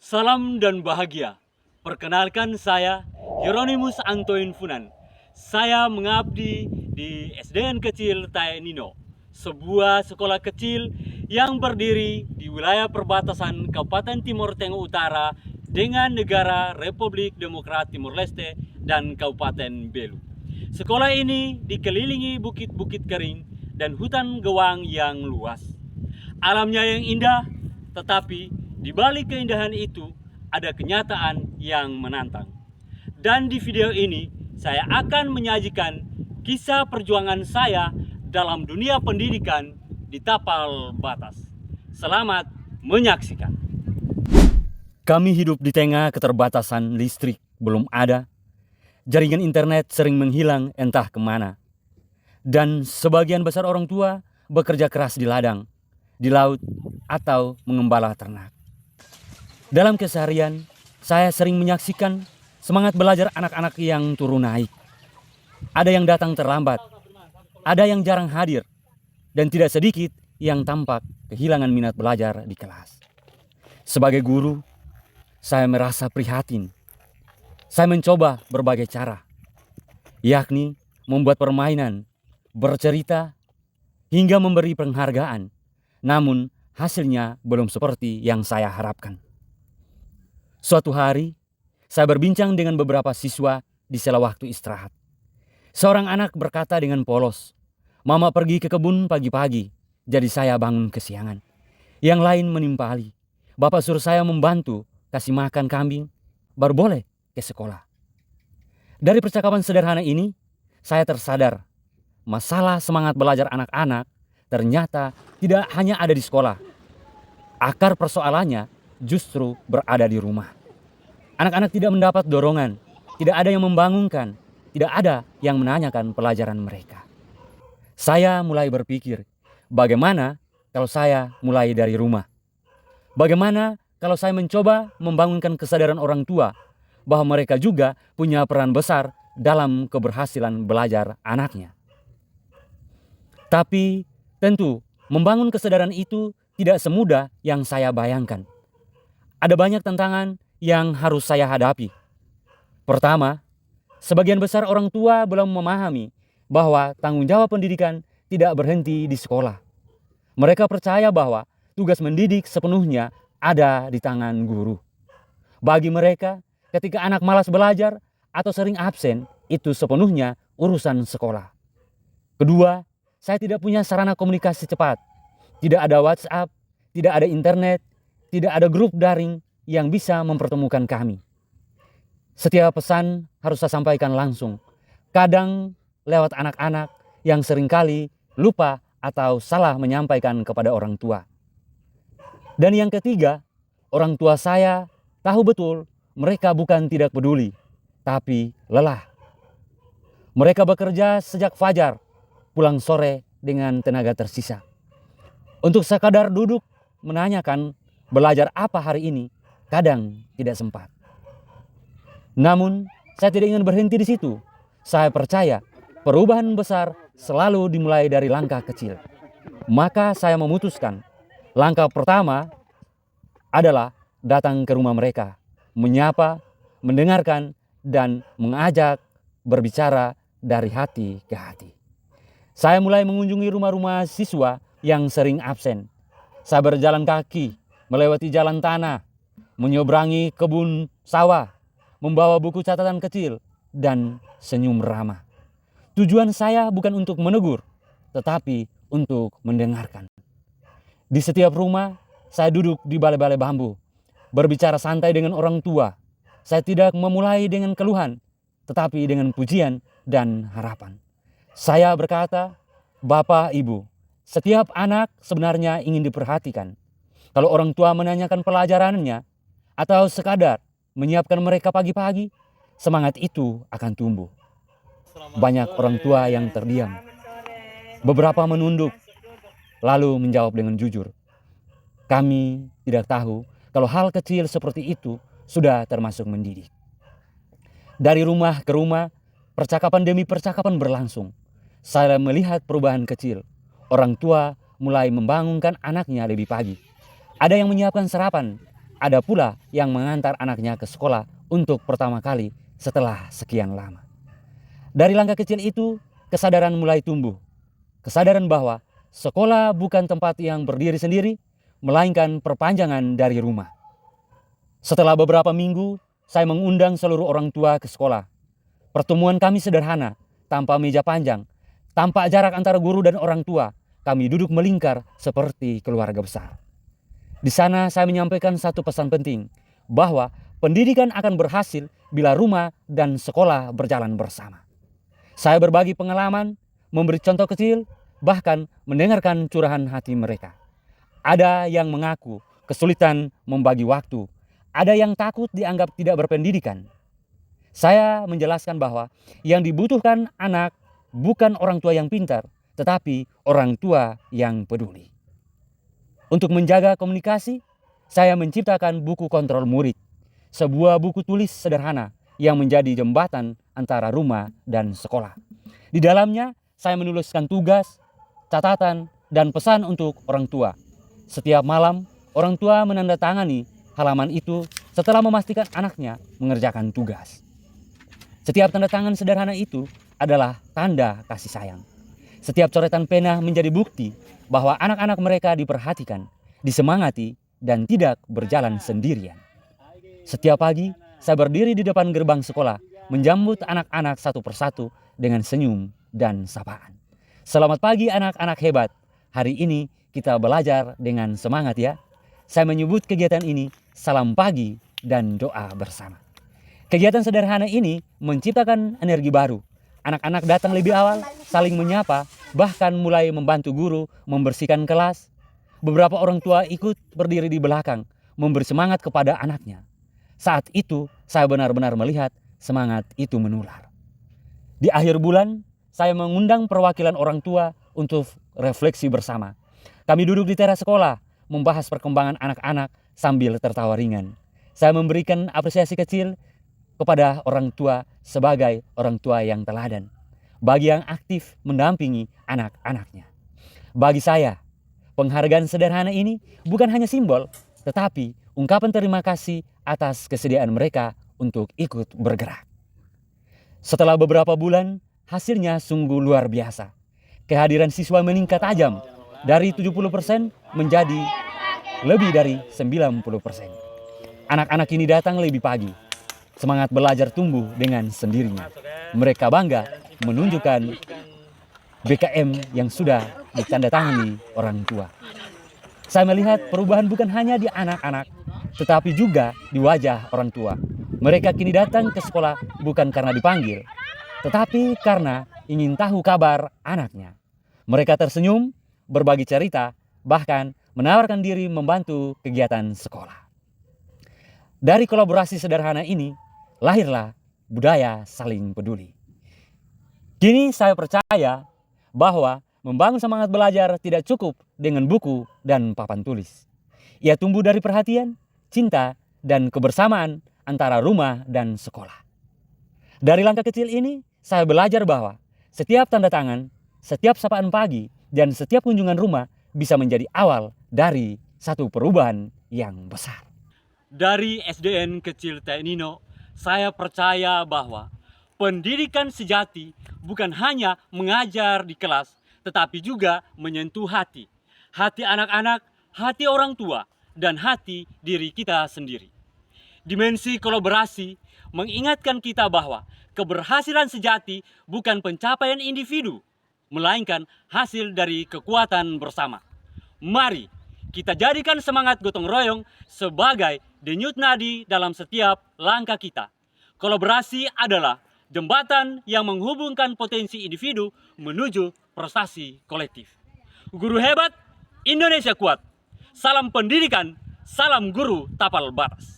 Salam dan bahagia. Perkenalkan saya Hieronymus Antoine Funan. Saya mengabdi di SDN Kecil Taenino, sebuah sekolah kecil yang berdiri di wilayah perbatasan Kabupaten Timor Tengah Utara dengan negara Republik Demokrat Timor Leste dan Kabupaten Belu. Sekolah ini dikelilingi bukit-bukit kering dan hutan gewang yang luas. Alamnya yang indah, tetapi di balik keindahan itu ada kenyataan yang menantang. Dan di video ini saya akan menyajikan kisah perjuangan saya dalam dunia pendidikan di tapal batas. Selamat menyaksikan. Kami hidup di tengah keterbatasan listrik belum ada. Jaringan internet sering menghilang entah kemana. Dan sebagian besar orang tua bekerja keras di ladang, di laut, atau mengembala ternak. Dalam keseharian, saya sering menyaksikan semangat belajar anak-anak yang turun naik. Ada yang datang terlambat, ada yang jarang hadir, dan tidak sedikit yang tampak kehilangan minat belajar di kelas. Sebagai guru, saya merasa prihatin. Saya mencoba berbagai cara, yakni membuat permainan, bercerita, hingga memberi penghargaan. Namun hasilnya belum seperti yang saya harapkan. Suatu hari, saya berbincang dengan beberapa siswa di sela waktu istirahat. Seorang anak berkata dengan polos, "Mama pergi ke kebun pagi-pagi, jadi saya bangun kesiangan." Yang lain menimpali, "Bapak suruh saya membantu kasih makan kambing, baru boleh ke sekolah." Dari percakapan sederhana ini, saya tersadar masalah semangat belajar anak-anak ternyata tidak hanya ada di sekolah. Akar persoalannya justru berada di rumah. Anak-anak tidak mendapat dorongan, tidak ada yang membangunkan, tidak ada yang menanyakan pelajaran mereka. Saya mulai berpikir, bagaimana kalau saya mulai dari rumah? Bagaimana kalau saya mencoba membangunkan kesadaran orang tua bahwa mereka juga punya peran besar dalam keberhasilan belajar anaknya? Tapi tentu membangun kesadaran itu tidak semudah yang saya bayangkan. Ada banyak tantangan yang harus saya hadapi. Pertama, sebagian besar orang tua belum memahami bahwa tanggung jawab pendidikan tidak berhenti di sekolah. Mereka percaya bahwa tugas mendidik sepenuhnya ada di tangan guru. Bagi mereka, ketika anak malas belajar atau sering absen, itu sepenuhnya urusan sekolah. Kedua, saya tidak punya sarana komunikasi cepat. Tidak ada WhatsApp, tidak ada internet, tidak ada grup daring yang bisa mempertemukan kami. Setiap pesan harus saya sampaikan langsung. Kadang lewat anak-anak yang seringkali lupa atau salah menyampaikan kepada orang tua. Dan yang ketiga, orang tua saya tahu betul mereka bukan tidak peduli, tapi lelah. Mereka bekerja sejak fajar, pulang sore dengan tenaga tersisa. Untuk sekadar duduk menanyakan belajar apa hari ini, kadang tidak sempat. Namun, saya tidak ingin berhenti di situ. Saya percaya perubahan besar selalu dimulai dari langkah kecil. Maka saya memutuskan, langkah pertama adalah datang ke rumah mereka, menyapa, mendengarkan, dan mengajak berbicara dari hati ke hati. Saya mulai mengunjungi rumah-rumah siswa yang sering absen. Saya berjalan kaki, melewati jalan tanah, menyeberangi kebun sawah, membawa buku catatan kecil, dan senyum ramah. Tujuan saya bukan untuk menegur, tetapi untuk mendengarkan. Di setiap rumah, saya duduk di balai-balai bambu, berbicara santai dengan orang tua. Saya tidak memulai dengan keluhan, tetapi dengan pujian dan harapan. Saya berkata, "Bapak, Ibu, setiap anak sebenarnya ingin diperhatikan. Kalau orang tua menanyakan pelajarannya atau sekadar menyiapkan mereka pagi-pagi, semangat itu akan tumbuh." Banyak orang tua yang terdiam. Beberapa menunduk, lalu menjawab dengan jujur, "Kami tidak tahu kalau hal kecil seperti itu sudah termasuk mendidik." Dari rumah ke rumah, percakapan demi percakapan berlangsung. Saya melihat perubahan kecil. Orang tua mulai membangunkan anaknya lebih pagi. Ada yang menyiapkan sarapan, Ada pula yang mengantar anaknya ke sekolah untuk pertama kali setelah sekian lama. Dari langkah kecil itu, kesadaran mulai tumbuh. Kesadaran bahwa sekolah bukan tempat yang berdiri sendiri, melainkan perpanjangan dari rumah. Setelah beberapa minggu, saya mengundang seluruh orang tua ke sekolah. Pertemuan kami sederhana, tanpa meja panjang, tanpa jarak antara guru dan orang tua. Kami duduk melingkar seperti keluarga besar. Di sana saya menyampaikan satu pesan penting, bahwa pendidikan akan berhasil bila rumah dan sekolah berjalan bersama. Saya berbagi pengalaman, memberi contoh kecil, bahkan mendengarkan curahan hati mereka. Ada yang mengaku kesulitan membagi waktu, ada yang takut dianggap tidak berpendidikan. Saya menjelaskan bahwa yang dibutuhkan anak bukan orang tua yang pintar, tetapi orang tua yang peduli. Untuk menjaga komunikasi, saya menciptakan buku kontrol murid, sebuah buku tulis sederhana yang menjadi jembatan antara rumah dan sekolah. Di dalamnya, saya menuliskan tugas, catatan, dan pesan untuk orang tua. Setiap malam, orang tua menandatangani halaman itu setelah memastikan anaknya mengerjakan tugas. Setiap tanda tangan sederhana itu adalah tanda kasih sayang. Setiap coretan pena menjadi bukti bahwa anak-anak mereka diperhatikan, disemangati, dan tidak berjalan sendirian. Setiap pagi, saya berdiri di depan gerbang sekolah, menjemput anak-anak satu persatu dengan senyum dan sapaan. Selamat pagi anak-anak hebat. Hari ini kita belajar dengan semangat ya. Saya menyebut kegiatan ini salam pagi dan doa bersama. Kegiatan sederhana ini menciptakan energi baru. Anak-anak datang lebih awal, saling menyapa, bahkan mulai membantu guru membersihkan kelas. Beberapa orang tua ikut berdiri di belakang, memberi semangat kepada anaknya. Saat itu, saya benar-benar melihat semangat itu menular. Di akhir bulan, saya mengundang perwakilan orang tua untuk refleksi bersama. Kami duduk di teras sekolah, membahas perkembangan anak-anak sambil tertawa ringan. Saya memberikan apresiasi kecil kepada orang tua sebagai orang tua yang teladan, bagi yang aktif mendampingi anak-anaknya. Bagi saya, penghargaan sederhana ini bukan hanya simbol, tetapi ungkapan terima kasih atas kesediaan mereka untuk ikut bergerak. Setelah beberapa bulan, hasilnya sungguh luar biasa. Kehadiran siswa meningkat tajam dari 70% menjadi lebih dari 90%. Anak-anak ini datang lebih pagi. Semangat belajar tumbuh dengan sendirinya. Mereka bangga menunjukkan BKM yang sudah ditandatangani orang tua. Saya melihat perubahan bukan hanya di anak-anak, tetapi juga di wajah orang tua. Mereka kini datang ke sekolah bukan karena dipanggil, tetapi karena ingin tahu kabar anaknya. Mereka tersenyum, berbagi cerita, bahkan menawarkan diri membantu kegiatan sekolah. Dari kolaborasi sederhana ini, lahirlah budaya saling peduli. Kini saya percaya bahwa membangun semangat belajar tidak cukup dengan buku dan papan tulis. Ia tumbuh dari perhatian, cinta, dan kebersamaan antara rumah dan sekolah. Dari langkah kecil ini, saya belajar bahwa setiap tanda tangan, setiap sapaan pagi, dan setiap kunjungan rumah bisa menjadi awal dari satu perubahan yang besar. Dari SDN Kecil Teh Nino, saya percaya bahwa pendidikan sejati bukan hanya mengajar di kelas, tetapi juga menyentuh hati. Hati anak-anak, hati orang tua, dan hati diri kita sendiri. Dimensi kolaborasi mengingatkan kita bahwa keberhasilan sejati bukan pencapaian individu, melainkan hasil dari kekuatan bersama. Mari kita jadikan semangat gotong royong sebagai denyut nadi dalam setiap langkah kita. Kolaborasi adalah jembatan yang menghubungkan potensi individu menuju prestasi kolektif. Guru hebat, Indonesia kuat. Salam pendidikan, salam guru tapal batas.